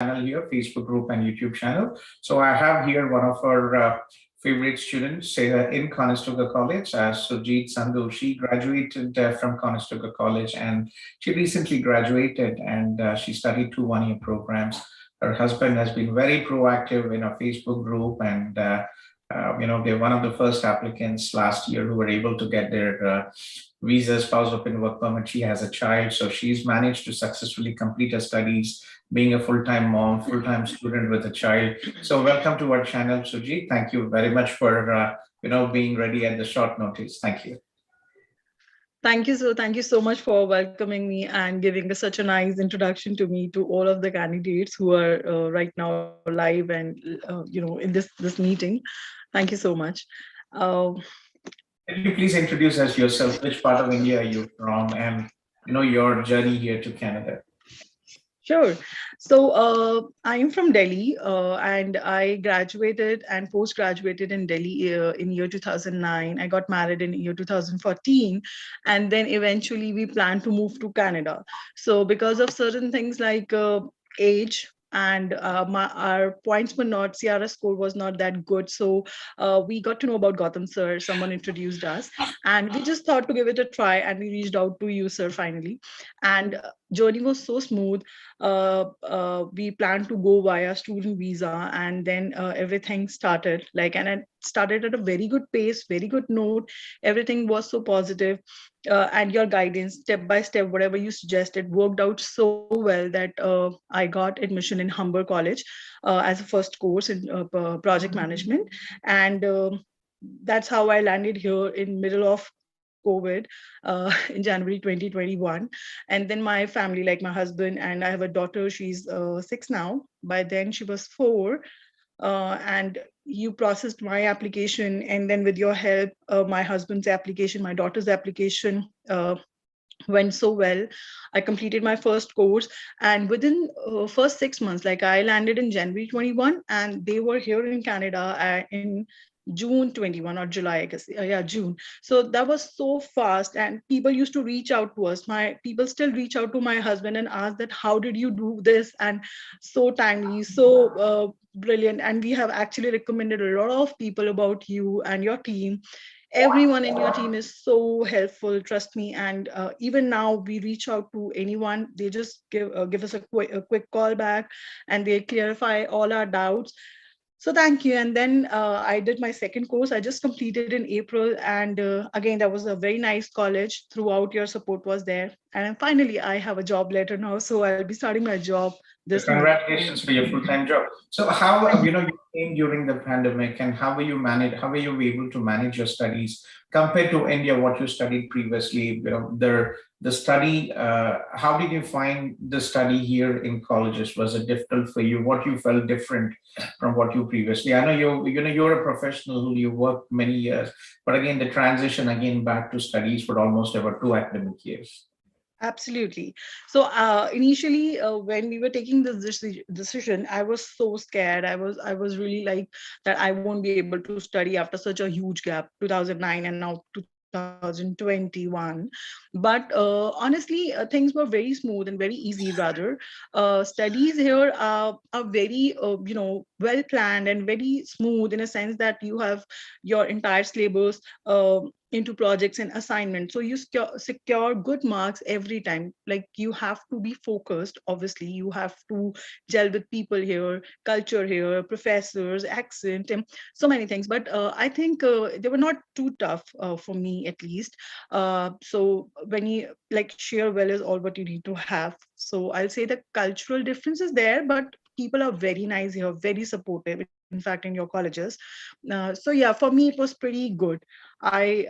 channel here, Facebook group and YouTube channel. So I have here one of our favorite students in Conestoga College, Surjeet Sandhu. She graduated from Conestoga College and she recently graduated and she studied 2 1-year programs. Her husband has been very proactive in a Facebook group and they're one of the first applicants last year who were able to get their visa, spouse open work permit. She has a child, so she's managed to successfully complete her studies, being a full-time mom, full-time student with a child. So welcome to our channel, Surjeet. Thank you very much for being ready at the short notice. Thank you. Thank you so much for welcoming me and giving such a nice introduction to me, to all of the candidates who are right now live and in this meeting. Thank you so much. Uh, Can you please introduce us yourself? Which part of India are you from, and your journey here to Canada? Sure. So I am from Delhi and I graduated and post-graduated in Delhi in year 2009. I got married in year 2014. And then eventually we planned to move to Canada. So because of certain things like age, and our points were not, CRS score was not that good. So we got to know about Gautham sir, someone introduced us, and we just thought to give it a try, and we reached out to you, sir, finally. And journey was so smooth. We planned to go via student visa, and then everything started, and it started at a very good pace, very good note. Everything was so positive. And your guidance, step by step, whatever you suggested, worked out so well that I got admission in Humber College as a first course in project management. And that's how I landed here in middle of COVID in January 2021. And then my family, like my husband, and I have a daughter, she's 6 now. By then she was 4. And you processed my application, and then with your help, my husband's application, my daughter's application went so well. I completed my first course, and within first 6 months, like I landed in January 21, and they were here in Canada in June 21 or July, I guess. Yeah, June. So that was so fast, and people used to reach out to us. My people still reach out to my husband and ask that how did you do this, and so timely, so brilliant. And we have actually recommended a lot of people about you and your team. Everyone in your team is so helpful, trust me. And even now we reach out to anyone, they just give us a quick call back, and they clarify all our doubts. So thank you. And then I did my second course. I just completed in April. And again, that was a very nice college. Throughout, your support was there. And finally, I have a job letter now. So I'll be starting my job this month. Congratulations for your full-time job. So how, you came during the pandemic, and how were you able to manage your studies compared to India, what you studied previously? The study, how did you find the study here in colleges? Was it difficult for you? What you felt different from what you previously? I know you're a professional, you worked many years, but again, the transition again back to studies for almost over 2 academic years. Absolutely. So initially, when we were taking this decision, I was so scared. I was really like that I won't be able to study after such a huge gap, 2009 and now 2021. But honestly, things were very smooth and very easy. Rather, studies here are very well planned and very smooth, in a sense that you have your entire syllabus into projects and assignments, so you secure good marks every time. Like, you have to be focused, obviously you have to gel with people here, culture here, professors, accent, and so many things. But I think they were not too tough for me, at least. So when you like, share well is all what you need to have. So I'll say the cultural difference is there, but people are very nice here, very supportive, in fact, in your colleges. So yeah, for me it was pretty good. I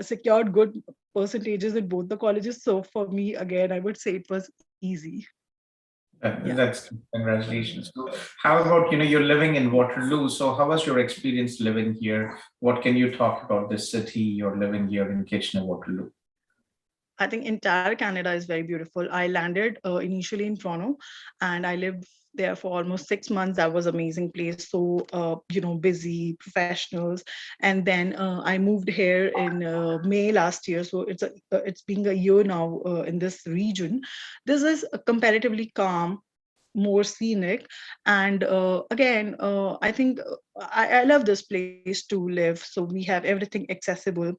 secured good percentages in both the colleges. So for me, again, I would say it was easy. That's congratulations. So how about, you're living in Waterloo. So how was your experience living here? What can you talk about this city? You're living here in Kitchener-Waterloo. I think entire Canada is very beautiful. I landed initially in Toronto, and I lived there for almost 6 months. That was amazing place. So busy professionals, and then I moved here in May last year. So it's been a year now in this region. This is comparatively calm, more scenic. And again, I think I love this place to live. So we have everything accessible,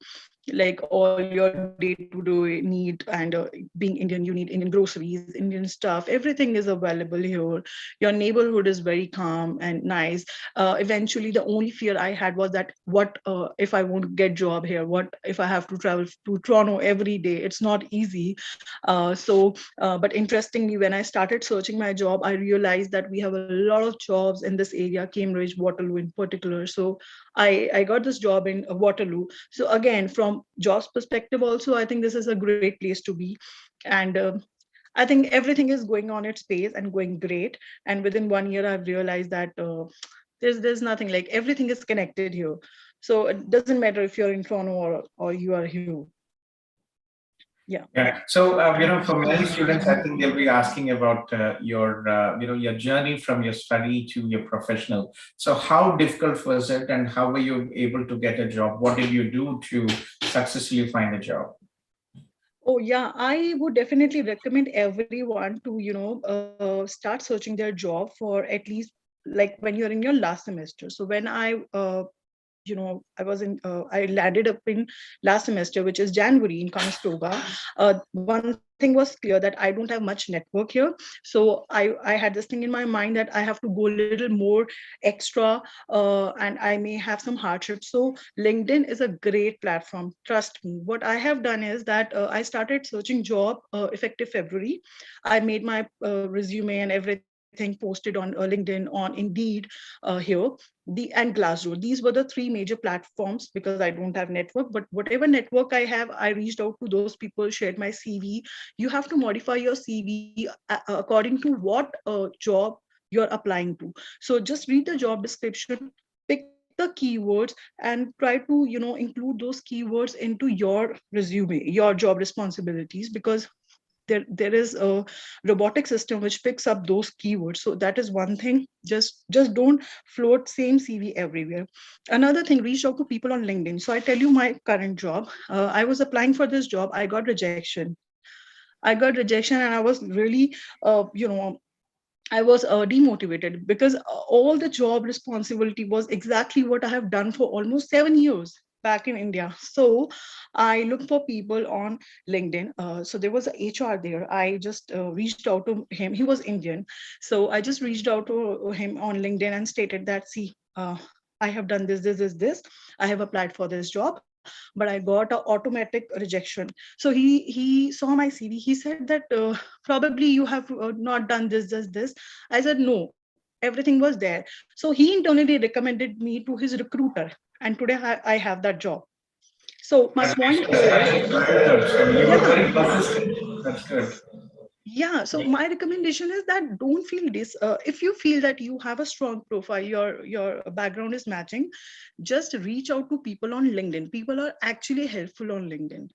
like all your day-to-day need. And being Indian, you need Indian groceries, Indian stuff. Everything is available here. Your neighborhood is very calm and nice. Eventually, the only fear I had was that what if I won't get job here? What if I have to travel to Toronto every day? It's not easy. But interestingly, when I started searching my job, I realized that we have a lot of jobs in this area, Cambridge, Waterloo in particular. So I got this job in Waterloo. So again, from jobs perspective, also I think this is a great place to be. And I think everything is going on its pace and going great. And within 1 year, I've realized that there's nothing, like everything is connected here. So it doesn't matter if you're in Toronto or you are here. Yeah. Yeah. So, for many students, I think they'll be asking about your journey from your study to your professional. So, how difficult was it, and how were you able to get a job? What did you do to successfully find a job? Oh yeah, I would definitely recommend everyone to, start searching their job for at least, like when you're in your last semester. So when I landed up in last semester, which is January in Conestoga. One thing was clear, that I don't have much network here. So I had this thing in my mind that I have to go a little more extra, and I may have some hardship. So LinkedIn is a great platform. Trust me. What I have done is that I started searching job effective February. I made my resume and everything posted on LinkedIn, on Indeed here, and Glassdoor. These were the three major platforms, because I don't have network. But whatever network I have, I reached out to those people, shared my CV. You have to modify your CV according to what job you're applying to. So just read the job description, pick the keywords, and try to include those keywords into your resume, your job responsibilities, because there is a robotic system which picks up those keywords. So that is one thing. Just don't float same CV everywhere. Another thing, reach out to people on LinkedIn. So I tell you my current job. I was applying for this job. I got rejection and I was really I was demotivated, because all the job responsibility was exactly what I have done for almost 7 years back in India. So I looked for people on LinkedIn. So there was a HR there. I just reached out to him. He was Indian. So I just reached out to him on LinkedIn and stated that, see, I have done this. I have applied for this job, but I got an automatic rejection. So he saw my CV. He said that probably you have not done this. I said no, everything was there. So he internally recommended me to his recruiter, and today I have that job. So my point here is, That's very good. So you were yeah, very persistent. That's good. yeah. So my recommendation is that don't feel this. If you feel that you have a strong profile, your background is matching, just reach out to people on LinkedIn. People are actually helpful on LinkedIn,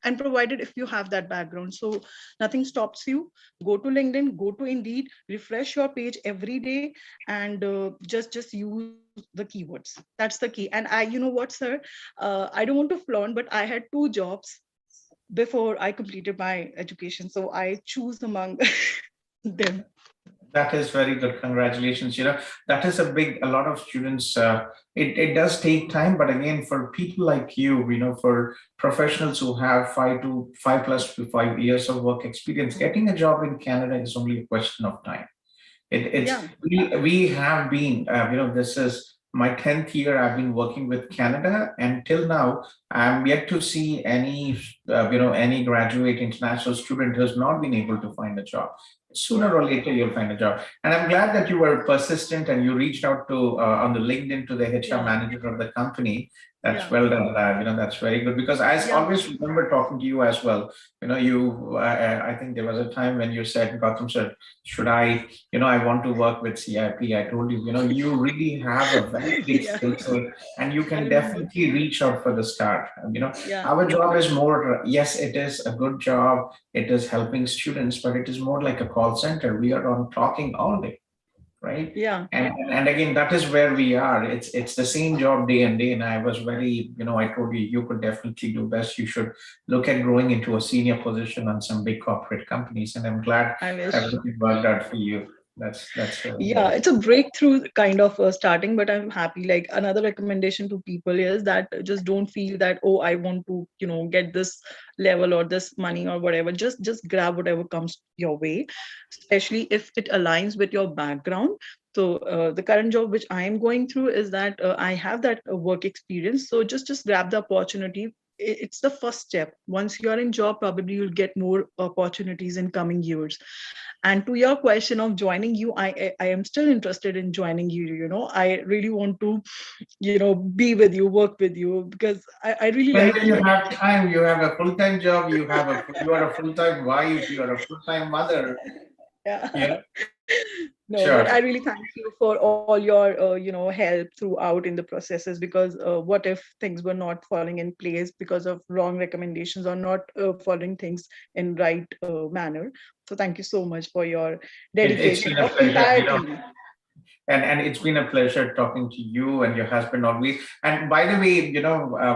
and provided if you have that background. So nothing stops you. Go to LinkedIn, go to Indeed, refresh your page every day, and just use the keywords. That's the key. And I, you know what, sir, I don't want to flaunt, but I had two jobs before I completed my education, so I choose among them. That is very good. Congratulations. That is a lot of students. It does take time, but again, for people like you, for professionals who have 5 plus to 5 years of work experience, getting a job in Canada is only a question of time. It's Yeah, we have been this is my 10th year I've been working with Canada, and till now I'm yet to see any graduate international student who's not been able to find a job. Sooner yeah, or later you'll find a job, and I'm glad that you were persistent and you reached out to on the LinkedIn to the HR yeah, manager of the company. That's yeah, well done. That's very good, because I yeah, always remember talking to you as well. I think there was a time when you said, Gautam sir, should I want to work with CIP. I told you, you really have a very big yeah. skill set, and you I can remember. definitely reach out for the start. Yeah, Our job is more, yes, it is a good job. It is helping students, but it is more like a call center. We are on talking all day, right? yeah. And again, that is where we are. It's the same job day and day. And I was very, I told you, you could definitely do best. You should look at growing into a senior position on some big corporate companies. And I'm glad I wish. everything worked out for you. That's really Yeah, nice. it's a breakthrough kind of starting, but I'm happy. Like another recommendation to people is that just don't feel that, oh, I want to, get this level or this money or whatever. Just grab whatever comes your way, especially if it aligns with your background. So the current job which I am going through is that I have that work experience. So just grab the opportunity. It's the first step. Once you are in job, probably you'll get more opportunities in coming years. And to your question of joining you, I am still interested in joining you. I really want to, be with you, work with you, because I really When like will you you. have time? You have a full-time job. You are a full-time wife. You are a full-time mother. Yeah. Yeah, No, but I sure. really thank you for all your help throughout in the processes, because what if things were not falling in place because of wrong recommendations or not following things in right manner. So thank you so much for your It's dedication been a of pleasure. entire team. And it's been a pleasure talking to you and your husband always. And by the way,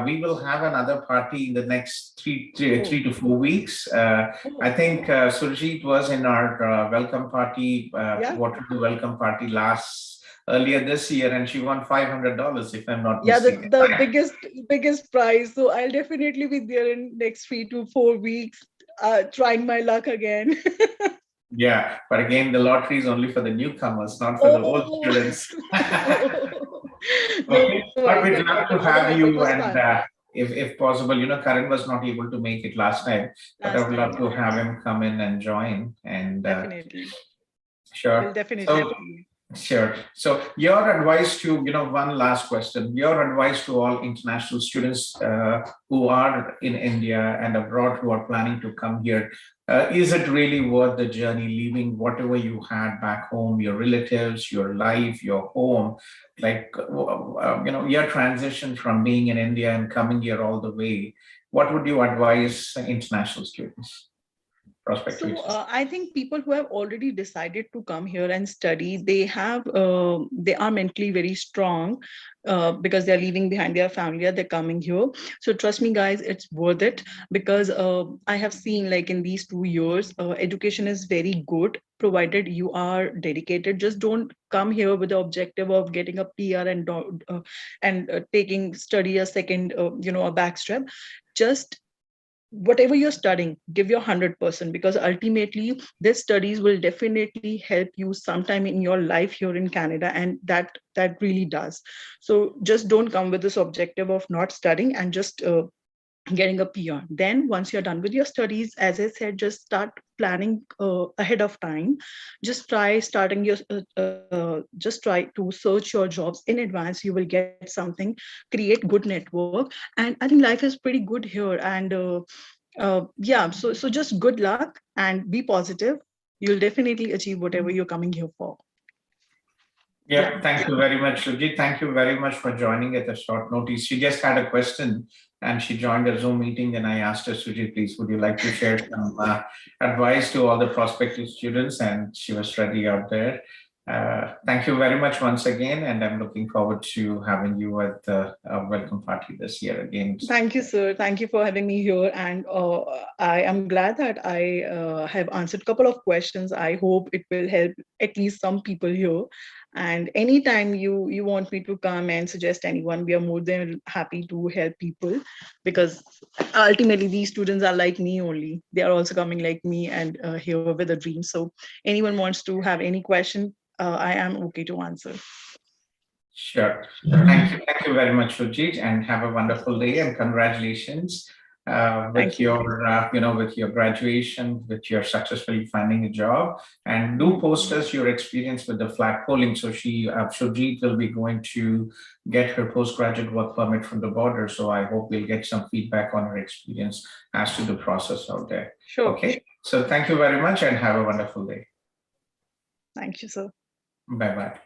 we will have another party in the next Oh, 3 to 4 weeks. I oh, think Surjeet was in our welcome party, yeah. Waterloo welcome party last earlier this year, and she won $500, if I'm not Yeah, the, mistaken. the biggest prize. So I'll definitely be there in next 3 to 4 weeks, trying my luck again. Yeah, but again, the lottery is only for the newcomers, not for the old Oh, students. no Okay, worries, but but we'd love to otherwise have it was you, fun and if possible, Karan was not able to make it last time, but I last would time. love Yeah, to have him come in and join. And definitely. We'll sure. definitely So see you. sure. So your advice to, one last question, your advice to all international students who are in India and abroad who are planning to come here, is it really worth the journey, leaving whatever you had back home, your relatives, your life, your home, like, your transition from being in India and coming here all the way? What would you advise international students, prospective So students? I think people who have already decided to come here and study, they are mentally very strong, because they're leaving behind their family, they're coming here. So trust me, guys, it's worth it, because I have seen, like, in these 2 years, education is very good provided you are dedicated. Just don't come here with the objective of getting a PR and taking study a second, a backstrap. Just whatever you're studying, give your 100%, because ultimately these studies will definitely help you sometime in your life here in Canada, and that really does. So just don't come with this objective of not studying and just getting a PR. Then once you're done with your studies, as I said, just start planning ahead of time. Just try to search your jobs in advance. You will get something, create good network, and I think life is pretty good here. And yeah, so just good luck and be positive. You'll definitely achieve whatever you're coming here for. Yeah. Yeah, thank you very much, Surjeet. Thank you very much for joining at a short notice. She just had a question and she joined a Zoom meeting. And I asked her, Surjeet, please, would you like to share some advice to all the prospective students? And she was ready out there. Thank you very much once again. And I'm looking forward to having you at the welcome party this year again. Thank you, sir. Thank you for having me here. And I am glad that I have answered a couple of questions. I hope it will help at least some people here. And anytime you want me to come and suggest anyone, we are more than happy to help people, because ultimately these students are like me only. They are also coming like me and here with a dream. So anyone wants to have any question, I am okay to answer. Sure. Thank you very much, Surjeet, and have a wonderful day and congratulations Thank with you. with your graduation, with your successfully finding a job. And do Mhm. post us your experience with the flag polling. So Surjeet will be going to get her postgraduate work permit from the border. So I hope we'll get some feedback on her experience as to the process out there. Sure. Okay. So thank you very much and have a wonderful day. Thank you, sir. Bye bye.